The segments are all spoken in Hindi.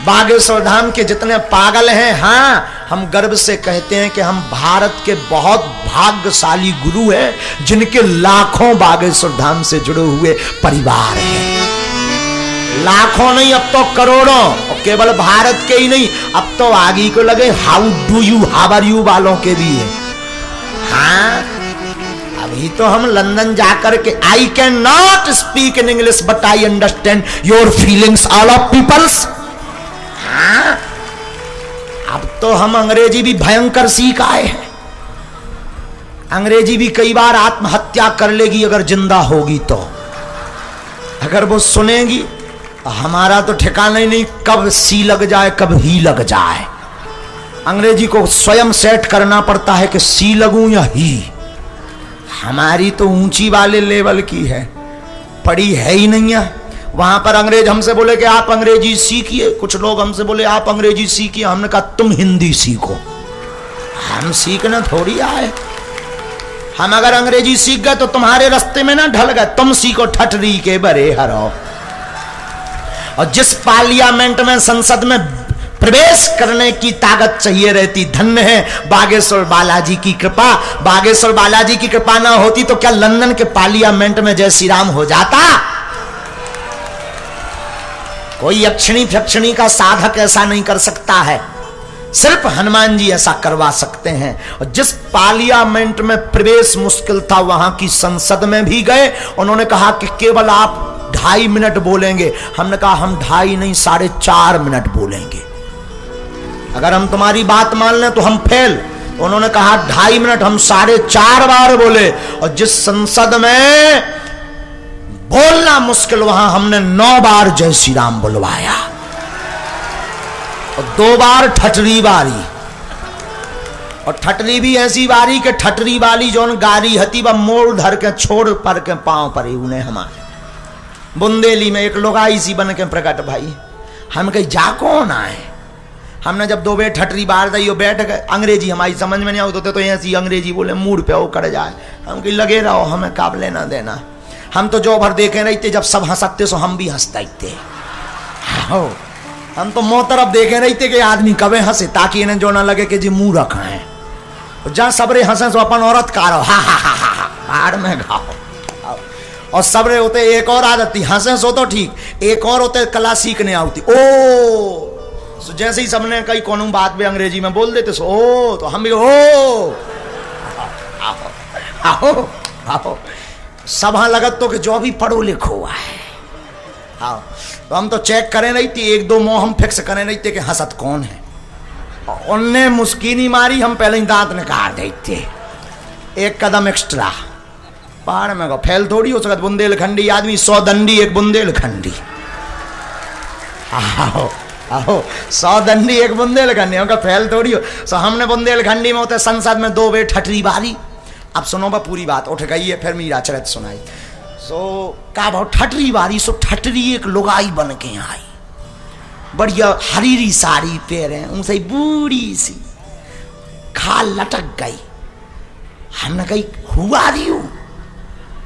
बागेश्वर धाम के जितने पागल हैं, हाँ हम गर्व से कहते हैं कि हम भारत के बहुत भाग्यशाली गुरु हैं जिनके लाखों बागेश्वर धाम से जुड़े हुए परिवार हैं। लाखों नहीं, अब तो करोड़ों। और केवल भारत के ही नहीं, अब तो आगे को लगे how do you, how are you वालों के भी है। हाँ अभी तो हम लंदन जाकर के I can not speak in English but I understand your feelings all of peoples. हाँ अब तो हम अंग्रेजी भी भयंकर सीख आए हैं। अंग्रेजी भी कई बार आत्महत्या कर लेगी अगर जिंदा होगी तो। अगर वो सुनेगी हमारा तो ठिकाना ही नहीं, कब सी लग जाए कब ही लग जाए। अंग्रेजी को स्वयं सेट करना पड़ता है कि सी लगूं या ही। हमारी तो ऊंची वाले लेवल की है, पढ़ी है ही नहीं है। वहां पर अंग्रेज हमसे बोले कि आप अंग्रेजी सीखिए, कुछ लोग हमसे बोले आप अंग्रेजी सीखिए, हमने कहा तुम हिंदी सीखो। हम सीखना थोड़ी आए, हम अगर अंग्रेजी सीख गए तो तुम्हारे रास्ते में ना ढल गए, तुम सीखो ठठरी के बरे हरो। और जिस पार्लियामेंट में, संसद में प्रवेश करने की ताकत चाहिए रहती, धन्य है बागेश्वर बालाजी की कृपा। बागेश्वर बालाजी की कृपा ना होती तो क्या लंदन के पार्लियामेंट में जय श्री राम हो जाता? कोई यक्षिणी फक्षिणी का साधक ऐसा नहीं कर सकता है, सिर्फ हनुमान जी ऐसा करवा सकते हैं। और जिस पार्लियामेंट में प्रवेश मुश्किल था वहां की संसद में भी गए, उन्होंने कहा कि केवल आप 2.5 मिनट बोलेंगे। हमने कहा हम 2.5 नहीं 4.5 मिनट बोलेंगे, अगर हम तुम्हारी बात मान लें तो हम फेल। उन्होंने कहा 2.5 मिनट, हम 4.5 बार बोले। और जिस संसद में बोलना मुश्किल वहां हमने 9 बार जय श्री राम बुलवाया और 2 बार ठटरी बारी। और ठटरी भी ऐसी बारी के ठटरी वाली जोन गारी हती व मोड़ धर के छोड़ पर के पांव पर उन्हें हमारे बुंदेली में एक लोग आई सी बन के प्रकट भाई। हम कहीं जा कौन आए, हमने जब 2 बेर ठटरी बार दी बैठ गए। अंग्रेजी हमारी समझ में नहीं आती तो ऐसी अंग्रेजी बोले मूड पे वो कर जाए। हम कहीं लगे रहो, हमें काबले ना देना। हम तो जो भर देखे रहते, जब सब हंसते सो हम भी हंसते थे। हम तो मुंह तरफ देखे रहते कि आदमी कबे हंसे, ताकि इन्हें जो ना लगे कि जी मुंह रखा है। जहां सबरे हंसे सो अपन औरत का रहो, हा हा हा हा बाहर में गाओ। और सबरे होते एक और आदत थी, हंसे सो तो ठीक, एक और होते कला सीखने आती। ओ सो जैसे ही सबने कई कोनो बात भी अंग्रेजी में बोल देते सो ओ, तो हम भी ओ आओ आओ आओ। सब हाँ लगत तो कि जो भी पढ़ो लिखो हुआ है। हाँ तो हम तो चेक करें नहीं थी, 1-2 मोह हम फिक्स करें नहीं थे कि हंसत कौन है। उनने मुस्कीनी मारी, हम पहले ही दांत निकाल देते। 1 कदम एक्स्ट्रा पहाड़ में गो फैल थोड़ी हो सकत। बुंदेलखंडी आदमी 100 दंडी 1 बुंदेलखंडी। आओ आओ 100 दंडी 1 बुंदेलखंडी, उनका फैल थोड़ी हो। सो हमने बुंदेलखंडी में होते संसद में 2 बेर ठटरी बारी। अब सुनो बा पूरी बात, उठ गई है फिर मीरा चरित सुनाई। सो का भाव ठटरी बारी, सो ठटरी एक लुगाई बन के आई, बढ़िया हरीरी साड़ी पहने, उनसे बूढ़ी सी खाल लटक गई। हमने कही हुआ रही हूं।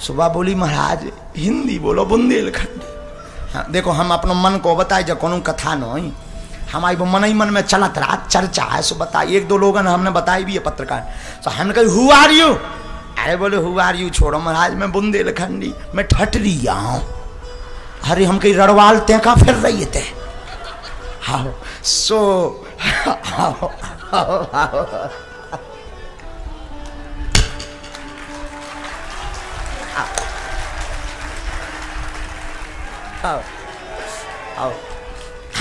सुबह बोली महाराज हिंदी बोलो बुंदेलखंडी। हाँ देखो हम अपनो मन को बताए, जब कोनो कथा नहीं हमारी वो मन ही मन में चलत रहा, चर्चा है सो बताई। 1-2 लोगों ने हमने बताई भी है पत्रकार। तो हमने कही हु आर यू? अरे बोले हु आर यू छोड़ो महाराज, मैं बुंदेलखंडी, मैं ठटरी आऊं। अरे हम कहीं रड़वाल तेका फिर रही थे। हाँ सो आओ आओ आओ आओ आओ।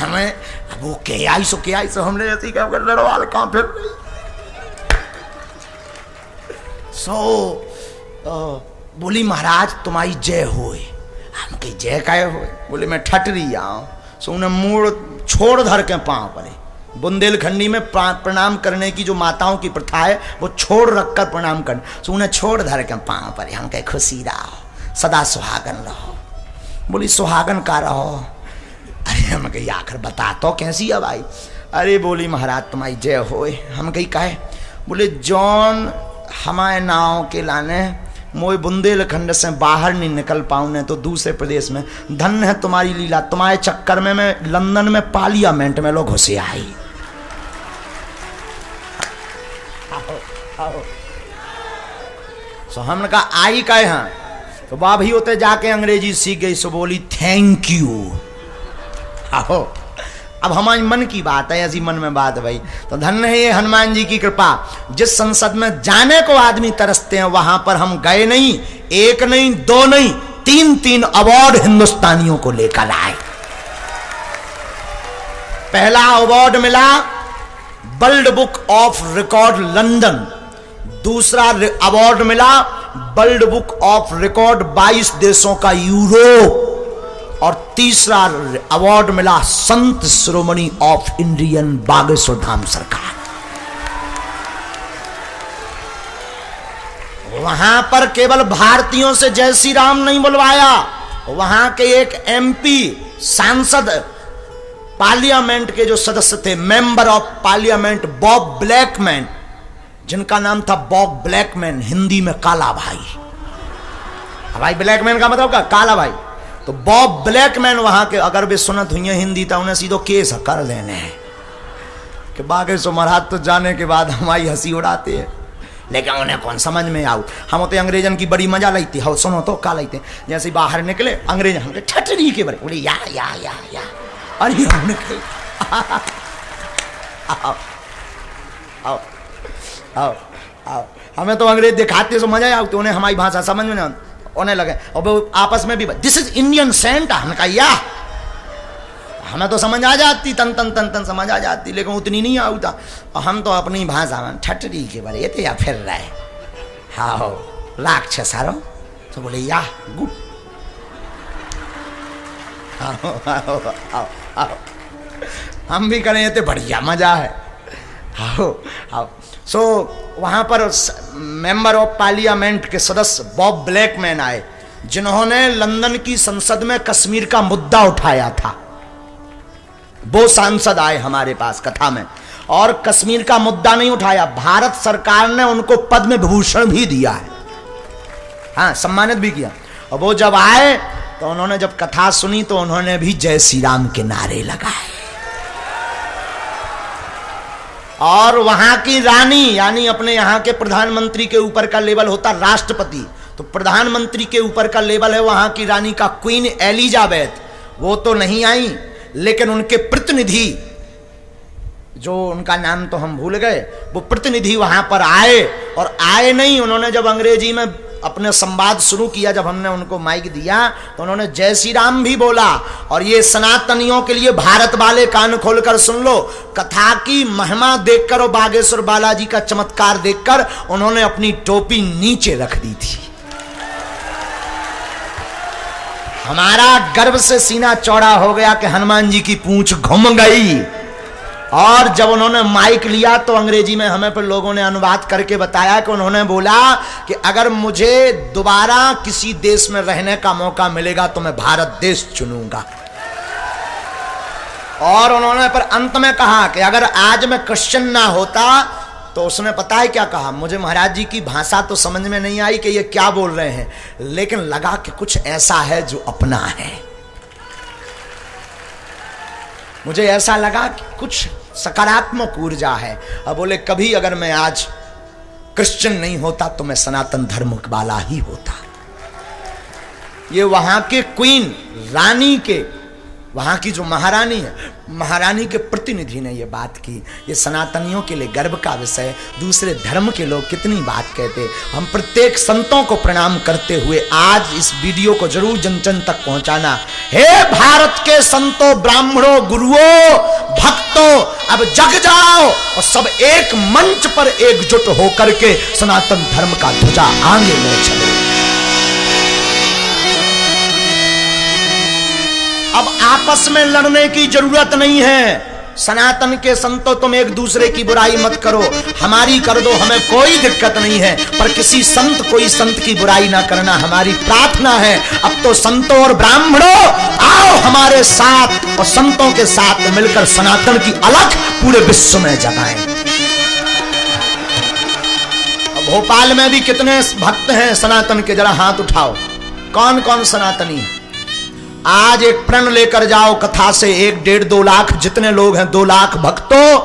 हमें वो क्या आई सो हमने ऐसी क्या लड़वाल कहां फिर सो बोली महाराज तुम्हारी जय होए। हम कही जय काय होए? बोले मैं ठटरी आऊं। सो उन्हें मूड़ छोड़ धर के पांव पड़े। बुंदेलखंडी में प्रणाम करने की जो माताओं की प्रथा है वो छोड़ रखकर प्रणाम कर, सो उन्हें छोड़ धर के पांव पड़े। हम कहे खुशी रहो, सदा सुहागन रहो। बोली सुहागन का रहो। अरे हम कही आखिर बता तो कैसी है भाई? अरे बोली महाराज तुम्हारी जय होए। हम कही काहे? बोले जौन हमारे नाव के लाने मोए बुंदेलखंड से बाहर नहीं निकल पाऊँ ने तो दूसरे प्रदेश में। धन्य है तुम्हारी लीला, तुम्हारे चक्कर में मैं लंदन में पार्लियामेंट में लोग घुसे आई। तो हमने कहा आई का यहाँ, तो भाभी होते जाके अंग्रेजी सीख गई, सो बोली थैंक यू। आओ अब हमारे मन की बात है, ऐसी मन में बात है भाई। तो धन्य है ये हनुमान जी की कृपा, जिस संसद में जाने को आदमी तरसते हैं वहां पर हम गए नहीं, एक नहीं दो नहीं तीन तीन अवार्ड हिंदुस्तानियों को लेकर आए। पहला अवार्ड मिला world book of record London, दूसरा अवार्ड मिला वर्ल्ड बुक ऑफ रिकॉर्ड 22 देशों का यूरोप, और तीसरा अवार्ड मिला संत शिरोमणि ऑफ इंडियन बागेश्वर धाम सरकार। वहां पर केवल भारतीयों से जय श्री राम नहीं बुलवाया, वहां के एक एमपी सांसद पार्लियामेंट के जो सदस्य थे, member of parliament Bob Blackman, जिनका नाम था बॉब ब्लैकमैन, हिंदी में काला भाई। भाई ब्लैकमैन का मतलब क्या? काला भाई। तो बॉब ब्लैकमैन वहां के, अगर वे सुनत हुई हिंदी तो उन्हें सीधो केस कर लेने हैं कि बागेश्वर महाराज तो जाने के बाद हमारी हंसी उड़ाते हैं, लेकिन उन्हें कौन समझ में आऊ। हम तो अंग्रेजन की बड़ी मजा लेती हो, सुनो तो का लेते जैसे बाहर निकले अंग्रेज हमके ठटरी के बड़े बोले या अरे हमने आओ आओ आओ आओ, हमें तो अंग्रेज दिखाते तो मजा आऊ, तो उन्हें हमारी भाषा समझ में नहीं उन्हें लगे, और वो आपस में भी दिस इज इंडियन सेंट, हमने कहा या, हमें तो समझ आ जाती, तन तन तन तन समझ आ जाती, लेकिन उतनी नहीं आऊता। और हम तो अपनी भाषा में ठटरी के बारे ये या फिर रहे हाँ राक्ष सारो, तो बोले या गुड आओ आओ आओ आओ, हम भी करें तो बढ़िया मजा है। आओ आओ। सो वहां पर मेंबर ऑफ पार्लियामेंट के सदस्य बॉब ब्लैकमैन आए, जिन्होंने लंदन की संसद में कश्मीर का मुद्दा उठाया था। वो सांसद आए हमारे पास कथा में, और कश्मीर का मुद्दा नहीं उठाया, भारत सरकार ने उनको पद्म विभूषण भी दिया है, हाँ सम्मानित भी किया। और वो जब आए तो उन्होंने जब कथा सुनी तो उन्होंने भी जय श्री राम के नारे लगाए। और वहां की रानी, यानी अपने यहां के प्रधानमंत्री के ऊपर का लेवल होता राष्ट्रपति, तो प्रधानमंत्री के ऊपर का लेवल है वहां की रानी का क्वीन एलिजाबेथ, वो तो नहीं आई, लेकिन उनके प्रतिनिधि, जो उनका नाम तो हम भूल गए, वो प्रतिनिधि वहां पर आए। और आए नहीं, उन्होंने जब अंग्रेजी में अपने संवाद शुरू किया, जब हमने उनको माइक दिया तो उन्होंने जय श्री राम भी बोला। और ये सनातनियों के लिए भारत वाले कान खोलकर सुन लो, कथा की महिमा देखकर और बागेश्वर बालाजी का चमत्कार देखकर उन्होंने अपनी टोपी नीचे रख दी थी। हमारा गर्व से सीना चौड़ा हो गया कि हनुमान जी की पूंछ घूम गई। और जब उन्होंने माइक लिया तो अंग्रेजी में हमें पर लोगों ने अनुवाद करके बताया कि उन्होंने बोला कि अगर मुझे दोबारा किसी देश में रहने का मौका मिलेगा तो मैं भारत देश चुनूंगा। और उन्होंने पर अंत में कहा कि अगर आज मैं क्रिश्चियन ना होता, तो उसने पता है क्या कहा, मुझे महाराज जी की भाषा तो समझ में नहीं आई कि ये क्या बोल रहे हैं, लेकिन लगा कि कुछ ऐसा है जो अपना है। मुझे ऐसा लगा कि कुछ सकारात्मक ऊर्जा है। अब बोले कभी अगर मैं आज क्रिश्चियन नहीं होता तो मैं सनातन धर्म वाला ही होता। ये वहां के क्वीन रानी के, वहां की जो महारानी है, महारानी के प्रतिनिधि ने ये बात की। ये सनातनियों के लिए गर्व का विषय। दूसरे धर्म के लोग कितनी बात कहते। हम प्रत्येक संतों को प्रणाम करते हुए आज इस वीडियो को जरूर जन जन तक पहुंचाना। हे भारत के संतों, ब्राह्मणों, गुरुओं, भक्तों, अब जग जाओ और सब एक मंच पर एकजुट होकर के सनातन धर्म का ध्वजा आगे ले चलो। अब आपस में लड़ने की जरूरत नहीं है। सनातन के संतों, तुम एक दूसरे की बुराई मत करो, हमारी कर दो, हमें कोई दिक्कत नहीं है। पर किसी संत, कोई संत की बुराई ना करना हमारी प्रार्थना है। अब तो संतों और ब्राह्मणों आओ हमारे साथ और संतों के साथ मिलकर सनातन की अलख पूरे विश्व में जगाएं। भोपाल में भी कितने भक्त हैं सनातन के, जरा हाथ उठाओ। कौन कौन सनातनी है? आज एक प्रण लेकर जाओ कथा से, 1, 1.5, 2 लाख जितने लोग हैं, 2 लाख भक्तों,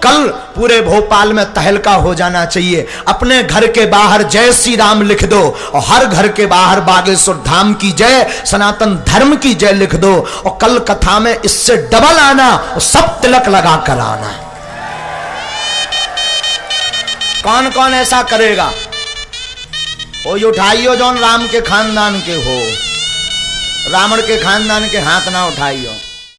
कल पूरे भोपाल में तहलका हो जाना चाहिए। अपने घर के बाहर जय श्री राम लिख दो और हर घर के बाहर बागेश्वर धाम की जय, सनातन धर्म की जय लिख दो। और कल कथा में इससे डबल आना और सब तिलक लगा कर आना। कौन कौन ऐसा करेगा? वो उठाइयो जौन राम के खानदान के हो, रावण के खानदान के हाथ ना उठाइयो।